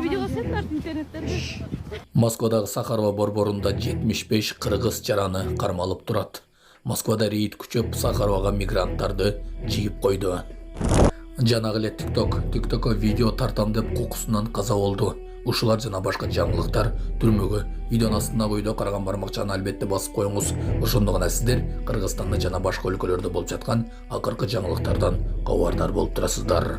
Видео сеттер интернеттерде. Москвадагы Сахарова борборунда 75 кыргыз жараны кармалып турат. Москвада рейд күчөп Сахаровага мигранттарды жыйып койду. Жанагы эле TikTok'ка видео тартам деп кукусунан каза болду. Ушулар жана башка жаңылыктар түрмөгө видеонун астындагы үйдө караган бармакчаны албетте басып коюңуз. Ошондо гана сиздер Кыргызстанда жана башка өлкөлөрдө болуп жаткан акыркы жаңылыктардан кабардар болуп турасыздар.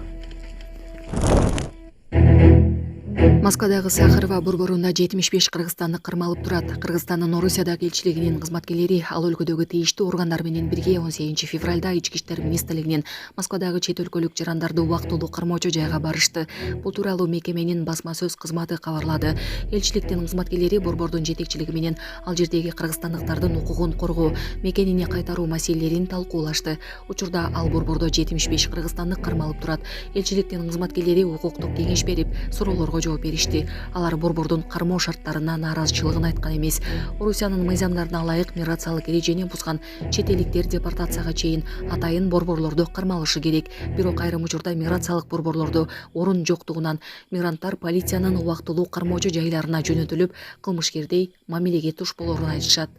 Москвадагы Сахарова борборунда 75 кыргызстандык кармалып турат. Кыргызстандын Орусиядагы элчилигинин кызматкерлери ал өлкөдөгү тийиштүү органдар менен бирге 18 февралда Ички иштер министрлигинин Москвадагы чет өлкөлүк жарандарды убактылуу кармоочу жайга барышты. Бул тууралуу мекеменин басма сөз кызматы кабарлады. Элчиликтин кызматкерлери борбордун жетекчилиги менен ал жердеги кыргызстандыктардын укугун коргоо, мекенине кайтаруу маселелерин талкуулашты. Учурда ал борбордо 75 кыргызстандык кармалып турат. Элчиликтин кызматкерлери укуктук кеңеш берип, суроолорго жооп беришти. Алар борбордун кармоо шарттарына нааразычылыгын айткан эмес. Орусиянын мыйзамдарына ылайык миграциялык эрежени бузган чет элдиктер депортацияга чейин атайын борборлордо кармалышы керек. Бирок айрым учурда миграциялык борборлордо орун жоктугунан мигранттар полициянын убактылуу кармоочу жайларына жөнөтүлүп, кылмышкердей мамилеге туш болорун айтышат.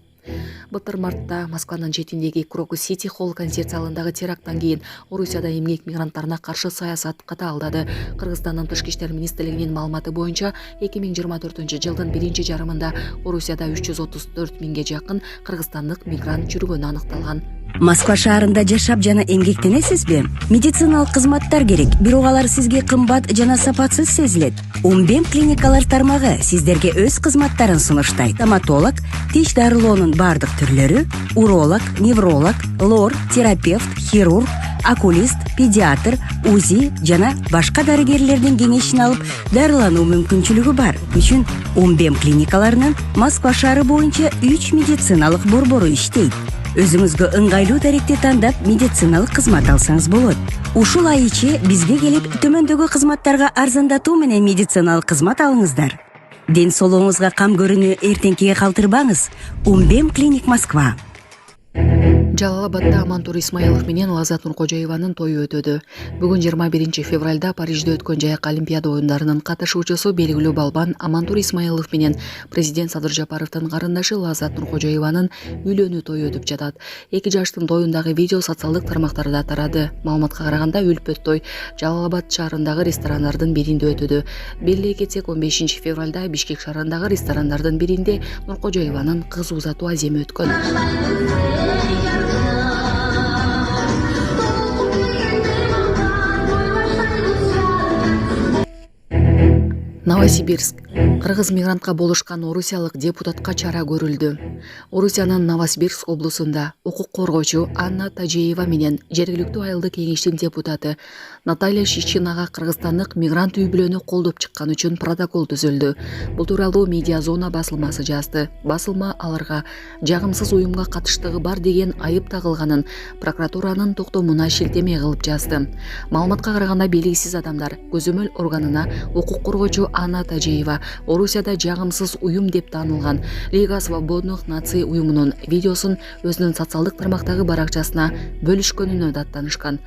Былтыр мартта Москванын четиндеги Крокус Сити Холл концерт залындагы теракттан кийин Орусияда эмгек мигранттарына каршы саясат катаалдады. Кыргызстандын тышкы иштер министрлигинин маалыматы боюнча 2024-жылдын биринчи жарымында Орусияда 334 миңге жакын кыргызстандык мигрант жүргөнү аныкталган. Москва шаарында жашап жана эмгектенесизби? Медициналык кызматтар керек, бирок алар сизге кымбат жана сапатсыз сезилет. Умбем клиникалар тармагы сиздерге өз кызматтарын сунуштайт. Стоматолог, тиш дарылоонун бардык түрлөрү, уролог, невролог, лор, терапевт, хирург, окулист, педиатр, УЗИ жана башка дарыгерлердин кеңешин алып дарылануу мүмкүнчүлүгү бар. Үчүн Умбем клиникаларынын Москва шаары боюнча 3 медициналык борбору иштейт. Өзүңүзгө ыңгайлуу даректи тандап медициналык кызмат алсаңыз болот. Ушул ай ичи бизге келип төмөндөгү кызматтарга арзандатуу менен медициналык кызмат алыңыздар. Ден соолугуңузга кам көрүүнү эртеңкиге калтырбаңыз. Умбем клиник Москва. Жалал-Абадда Амантур Исмаилов менен Лазат Нуркожоеванын тою өтөдү. Бүгүн 21 февралда Парижде өткөн Жайык Олимпиада оюндарынын катышуучусу белгилүү балбан Амантур Исмаилов менен президент Садыр Жапаровдун карындашы Лазат Нуркожоеванын үйлөнүү тою өтүп жатат. Эки жаштын тоюндагы видео социалдык тармактарда тарады. Маалыматка караганда үлпөт той Жалал-Абад шаарындагы ресторандардын биринде өтөдү. Белгилей кетсек, 15 февралда Бишкек шаарындагы ресторандардын биринде Нуркожоеванын кыз узатуу аземи өткөн. Новосибирск. Кыргыз мигрантка болушкан орусиялык депутатка чара көрүлдү. Орусиянын Новосибирск облусунда укук коргоочу Анна Тажеева менен жергиликтүү айылдык кеңештин депутаты Наталья Шишчинага кыргызстандык мигрант үй-бүлөнү колдоп чыккан үчүн протокол түзүлдү. Бул тууралуу Медиа Зона басылмасы жазды. Басылма аларга жагымсыз уюмга катыштыгы бар деген айып тагылганын прокуратуранын токтомуна шилтеме кылып жазды. Маалыматка караганда белгисиз адамдар көзөмөл органына укук коргоочу Анна Тажеева Орусияда жагымсыз уюм деп таанылган Лига свободных наций уюмунун видеосун өзүнүн социалдык тармактагы баракчасына бөлүшкөнүнө даттанышкан.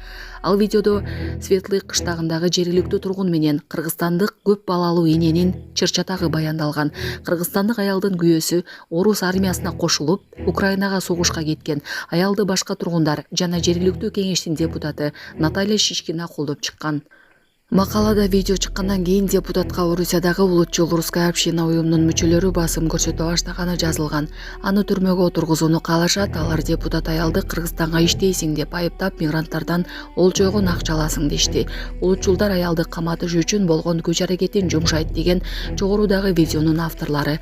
Ал видеодо Светлый кыштагындагы жергиликтүү тургун менен кыргызстандык көп балалуу эненин чыр-чатагы баяндалган. Кыргызстандык аялдын күйөөсү орус армиясына кошулуп, Украинага согушка кеткен. Аялды башка тургундар жана жергиликтүү кеңештин депутаты Наталья Шишкина колдоп чыккан. Макалада видео чыккандан кийин депутатка Орусиядагы улутчул Русская община уюмунун мүчөлөрү басым көрсөтө баштаганы жазылган. Аны түрмөгө отургузууну каалашат. Алар депутат аялды Кыргызстанга иштейсиң деп айыптап, мигранттардан олжойгон акча аласың дешти. Улутчулдар аялды каматыш үчүн болгон күч аракетин жумшайт деген жогорудагы видеонун авторлору.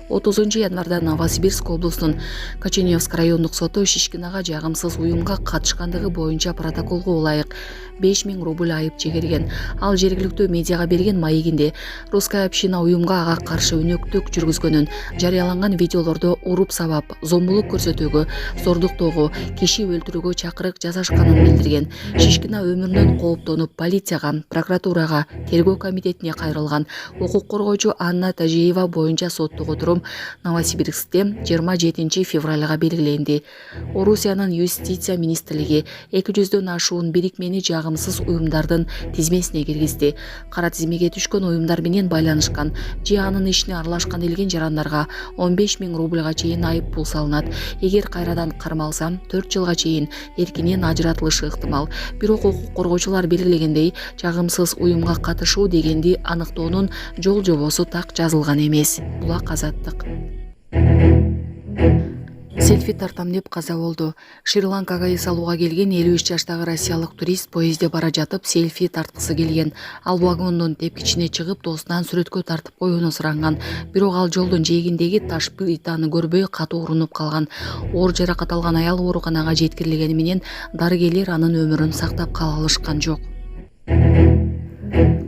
30 январда Новосибирск облусунун Каченевск райондук соту Шишкинага жагымсыз уюмга катышкандыгы боюнча протоколго ылайык 5000 рубль айып чегерген. Ал жергиликтүү медиага берген маегинде Русская община уюмга ага каршы өнөктүк жүргүзгөнүн, жарыяланган видеолордо уруп сабап, зомбулук көрсөтүүгө, зордуктоого, киши өлтүрүүгө чакырык жасашканын билдирген. Шишкина өмүрүнөн кооптонуп полицияга, прокуратурага, тергөө комитетине кайрылган. Укук коргоочу Анна Тажеева боюнча соттук отуруп форум Новосибирскте 27 февралга белгиленди. Орусиянын юстиция министрлиги 200дөн ашуун бирикмени жагымсыз уюмдардын тизмесине киргизди. Кара тизмеге түшкөн уюмдар менен байланышкан же анын ишине аралашкан делген жарандарга 15 000 рубльга чейин айып пул салынат. Эгер кайрадан кармалса 4 жылга чейин эркинен ажыратылышы ыктымал. Бирок укук коргоочулар белгилегендей, жагымсыз уюмга катышуу дегенди аныктоонун жол жобосу так жазылган эмес. Булак Азаттык. Селфи тартам деп каза болду. Шри-Ланкага эс алууга келген 53 жаштагы россиялык турист поездде бара жатып селфи тарткысы келген. Ал вагондун тепкичине чыгып доосунан сүрөткө тартып коюуну суранган. Бирок ал жолдун жээгиндеги таш плитаны көрбөй катуу урунуп калган. Оор жаракат алган аял ооруканага жеткирилгени менен дарыгерлер анын өмүрүн сактап кала алышкан жок.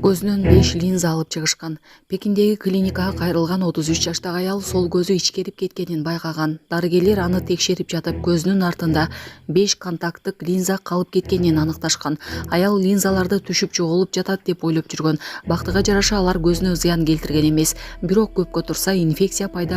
Көзүнөн 5 линза алып чыгышкан. Пекиндеги клиникага кайрылган 33 жаштагы аял сол көзү ичкерип кеткенин байкаган. Дарыгерлер аны текшерип жатып, көзүнүн артында 5 контакттык линза калып кеткенин аныкташкан. Аял линзаларды түшүп жоголуп жатат деп ойлоп жүргөн. Бактыга жараша алар көзүнө зыян келтирген эмес. Бирок көпкө турса инфекция пайда